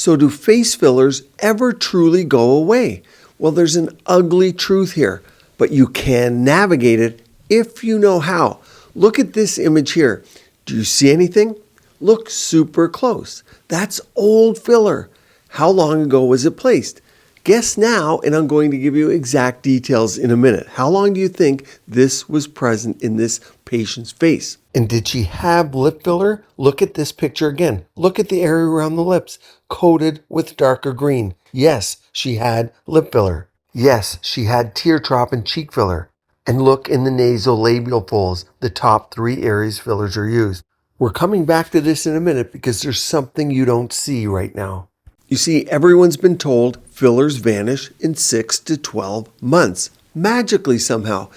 So do face fillers ever truly go away? Well, there's an ugly truth here, but you can navigate it if you know how. Look at this image here. Do you see anything? Look super close. That's old filler. How long ago was it placed? Guess now, and I'm going to give you exact details in a minute. How long do you think this was present in this patient's face? And did she have lip filler? Look at this picture again. Look at the area around the lips, coated with darker green. Yes, she had lip filler. Yes, she had teardrop and cheek filler. And look in the nasolabial folds, the top 3 areas fillers are used. We're coming back to this in a minute because there's something you don't see right now. You see, everyone's been told fillers vanish in 6 to 12 months, magically somehow.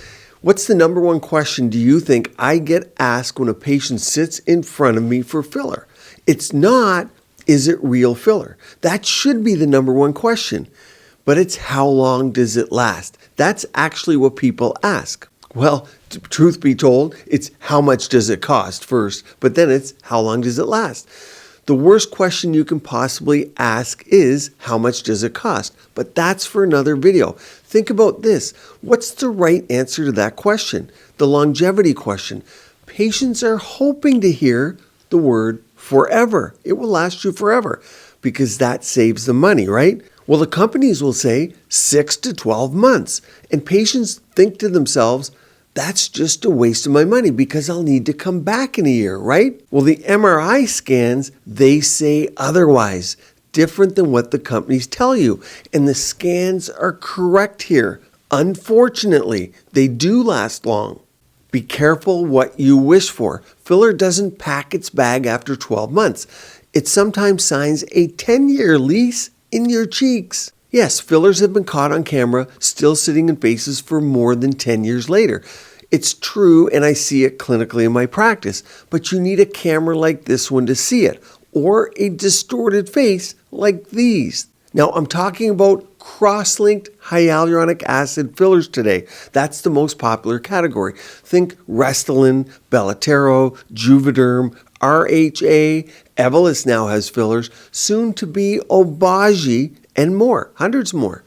What's the number one question do you think I get asked when a patient sits in front of me for filler? It's not, is it real filler? That should be the number one question. But it's how long does it last? That's actually what people ask. Well, truth be told, it's how much does it cost first, but then it's how long does it last? The worst question you can possibly ask is, how much does it cost? But that's for another video. Think about this. What's the right answer to that question? The longevity question. Patients are hoping to hear the word forever. It will last you forever because that saves them money, right? Well, the companies will say 6 to 12 months. And patients think to themselves, that's just a waste of my money because I'll need to come back in a year, right? Well, the MRI scans, they say otherwise, different than what the companies tell you. And the scans are correct here. Unfortunately, they do last long. Be careful what you wish for. Filler doesn't pack its bag after 12 months. It sometimes signs a 10-year lease in your cheeks. Yes, fillers have been caught on camera still sitting in faces for more than 10 years later. It's true, and I see it clinically in my practice, but you need a camera like this one to see it, or a distorted face like these. Now, I'm talking about cross-linked hyaluronic acid fillers today. That's the most popular category. Think Restylane, Belotero, Juvederm, RHA, Evolus now has fillers, soon to be Obagi, and more, hundreds more.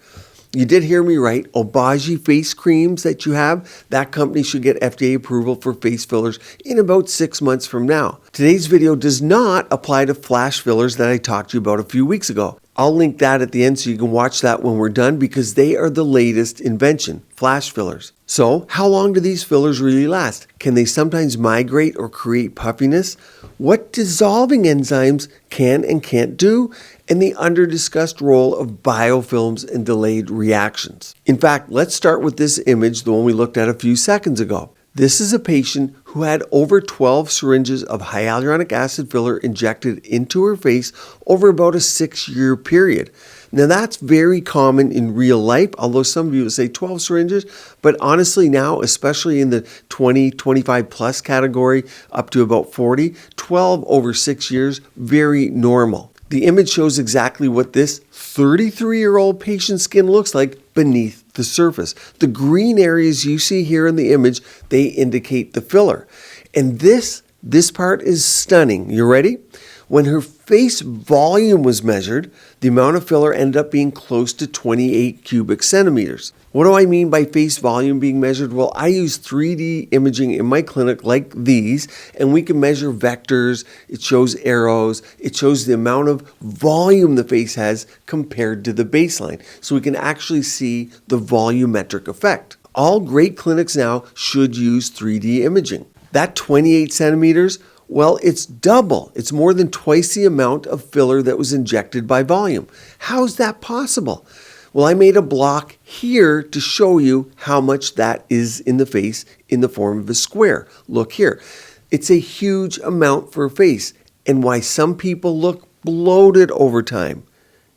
You did hear me right. Obagi face creams that you have, that company should get FDA approval for face fillers in about 6 months from now. Today's video does not apply to flash fillers that I talked to you about a few weeks ago. I'll link that at the end so you can watch that when we're done because they are the latest invention, flash fillers. So, how long do these fillers really last? Can they sometimes migrate or create puffiness? What dissolving enzymes can and can't do? And the under-discussed role of biofilms and delayed reactions. In fact, let's start with this image, the one we looked at a few seconds ago. This is a patient who had over 12 syringes of hyaluronic acid filler injected into her face over about a 6-year period. Now that's very common in real life, although some of you would say 12 syringes, but honestly now, especially in the 20, 25 plus category, up to about 40, 12 over 6 years, very normal. The image shows exactly what this 33-year-old patient's skin looks like beneath the surface. The green areas you see here in the image, they indicate the filler. And this part is stunning. You ready? When her face volume was measured, the amount of filler ended up being close to 28 cubic centimeters. What do I mean by face volume being measured? Well, I use 3D imaging in my clinic like these, and we can measure vectors. It shows arrows. It shows the amount of volume the face has compared to the baseline. So we can actually see the volumetric effect. All great clinics now should use 3D imaging. That 28 centimeters, well, it's double. It's more than twice the amount of filler that was injected by volume. How is that possible? Well, I made a block here to show you how much that is in the face in the form of a square. Look here. It's a huge amount for a face, and why some people look bloated over time.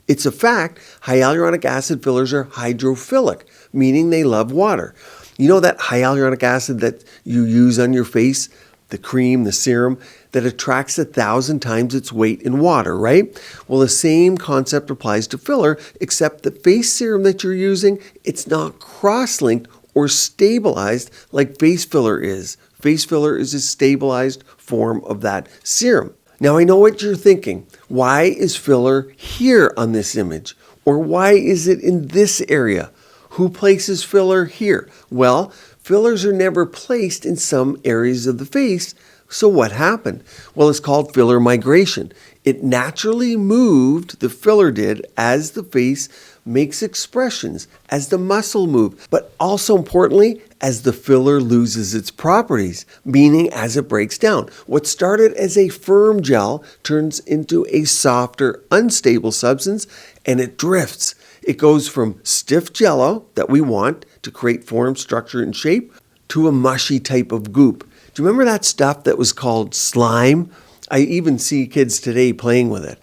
It's a fact, hyaluronic acid fillers are hydrophilic, meaning they love water. You know that hyaluronic acid that you use on your face, the cream, the serum, that attracts 1,000 times its weight in water, right? Well, the same concept applies to filler, except the face serum that you're using, it's not cross-linked or stabilized like face filler is. Face filler is a stabilized form of that serum. Now I know what you're thinking. Why is filler here on this image? Or why is it in this area? Who places filler here? Well, fillers are never placed in some areas of the face. So what happened? Well, it's called filler migration. It naturally moved, the filler did, as the face makes expressions, as the muscle move, but also importantly, as the filler loses its properties, meaning as it breaks down. What started as a firm gel turns into a softer, unstable substance, and it drifts. It goes from stiff jello that we want to create form, structure, and shape to a mushy type of goop. Do you remember that stuff that was called slime? I even see kids today playing with it.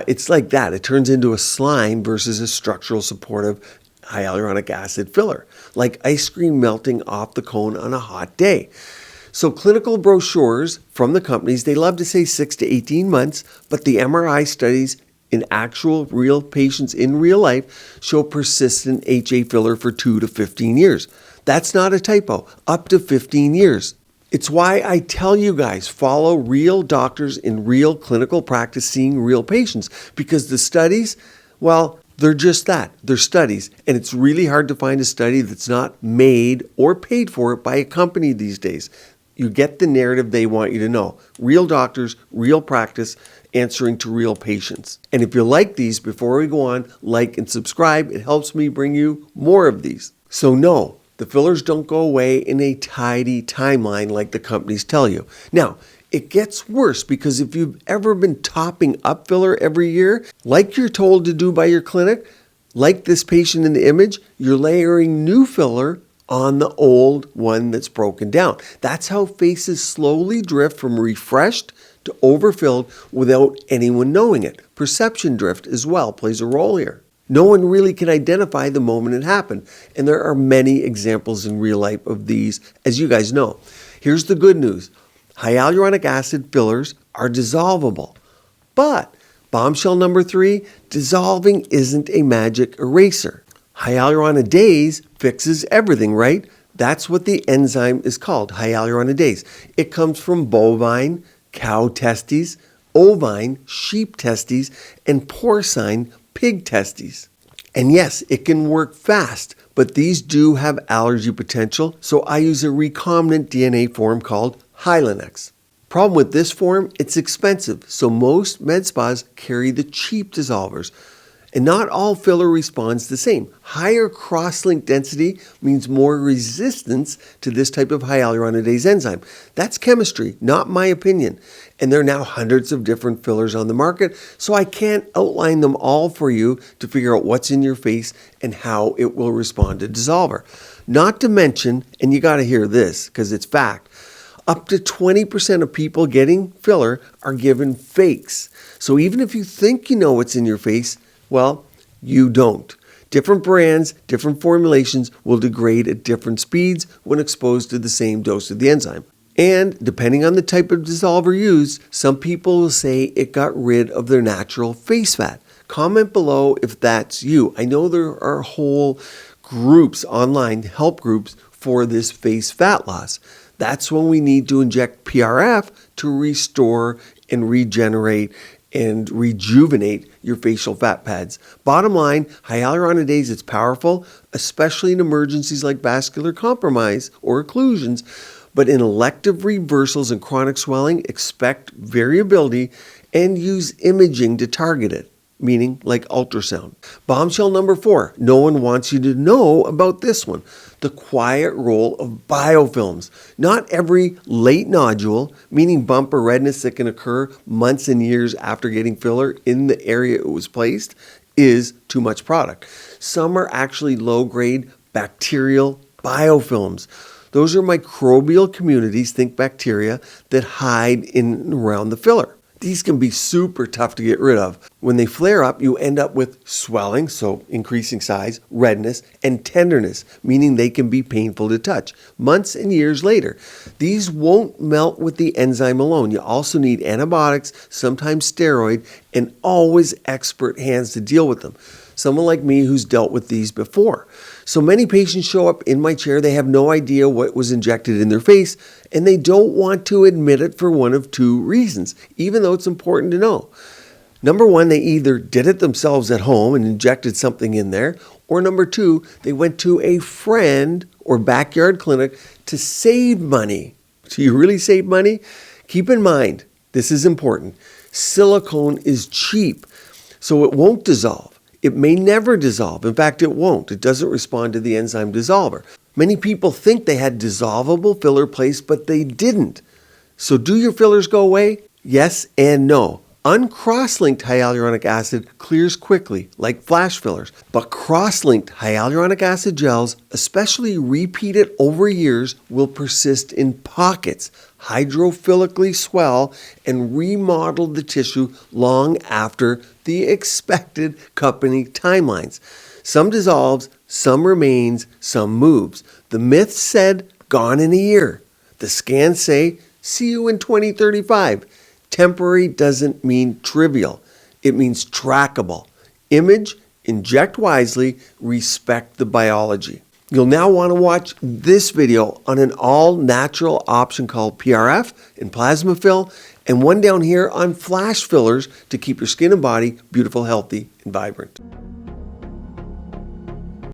It's like that. It turns into a slime versus a structural supportive hyaluronic acid filler, like ice cream melting off the cone on a hot day. So clinical brochures from the companies, they love to say 6 to 18 months, but the MRI studies in actual real patients in real life show persistent HA filler for 2 to 15 years. That's not a typo, up to 15 years. It's why I tell you guys, follow real doctors in real clinical practice seeing real patients, because the studies, well, they're just that. They're studies, and it's really hard to find a study that's not made or paid for by a company these days. You get the narrative they want you to know. Real doctors, real practice, answering to real patients. And if you like these, before we go on, like and subscribe. It helps me bring you more of these. So no, the fillers don't go away in a tidy timeline like the companies tell you. Now, it gets worse, because if you've ever been topping up filler every year, like you're told to do by your clinic, like this patient in the image, you're layering new filler on the old one that's broken down. That's how faces slowly drift from refreshed to overfilled without anyone knowing it. Perception drift as well plays a role here. No one really can identify the moment it happened, and there are many examples in real life of these, as you guys know. Here's the good news. Hyaluronic acid fillers are dissolvable, but bombshell number 3, dissolving isn't a magic eraser. Hyaluronidase fixes everything, right? That's what the enzyme is called, hyaluronidase. It comes from bovine, cow testes, ovine, sheep testes, and porcine, pig testes. And yes, it can work fast, but these do have allergy potential, so I use a recombinant DNA form called Hylenex. Problem with this form, it's expensive, so most med spas carry the cheap dissolvers. And not all filler responds the same. Higher cross-link density means more resistance to this type of hyaluronidase enzyme. That's chemistry, not my opinion. And there are now hundreds of different fillers on the market, so I can't outline them all for you to figure out what's in your face and how it will respond to dissolver. Not to mention, and you got to hear this because it's fact, up to 20% of people getting filler are given fakes. So even if you think you know what's in your face, well, you don't. Different brands, different formulations will degrade at different speeds when exposed to the same dose of the enzyme. And depending on the type of dissolver used, some people will say it got rid of their natural face fat. Comment below if that's you. I know there are whole groups online, help groups for this face fat loss. That's when we need to inject PRF to restore and regenerate and rejuvenate your facial fat pads. Bottom line, hyaluronidase is powerful, especially in emergencies like vascular compromise or occlusions, but in elective reversals and chronic swelling, expect variability and use imaging to target it, meaning like ultrasound. Bombshell number 4, no one wants you to know about this one. The quiet role of biofilms. Not every late nodule, meaning bump or redness that can occur months and years after getting filler in the area it was placed, is too much product. Some are actually low-grade bacterial biofilms. Those are microbial communities, think bacteria, that hide in and around the filler. These can be super tough to get rid of. When they flare up, you end up with swelling, so increasing size, redness, and tenderness, meaning they can be painful to touch months and years later. These won't melt with the enzyme alone. You also need antibiotics, sometimes steroid, and always expert hands to deal with them. Someone like me who's dealt with these before. So many patients show up in my chair, they have no idea what was injected in their face, and they don't want to admit it for one of two reasons, even though it's important to know. Number one, they either did it themselves at home and injected something in there, or number two, they went to a friend or backyard clinic to save money. Do you really save money? Keep in mind, this is important. Silicone is cheap, so it won't dissolve. It may never dissolve. In fact, it won't. It doesn't respond to the enzyme dissolver. Many people think they had dissolvable filler placed, but they didn't. So do your fillers go away? Yes and no. Uncross-linked hyaluronic acid clears quickly, like flash fillers, but cross-linked hyaluronic acid gels, especially repeated over years, will persist in pockets, hydrophilically swell, and remodel the tissue long after the expected company timelines. Some dissolves, some remains, some moves. The myth said, gone in a year. The scans say, see you in 2035. Temporary doesn't mean trivial. It means trackable. Image, inject wisely, respect the biology. You'll now want to watch this video on an all-natural option called PRF and Plasmafill, and one down here on flash fillers to keep your skin and body beautiful, healthy, and vibrant.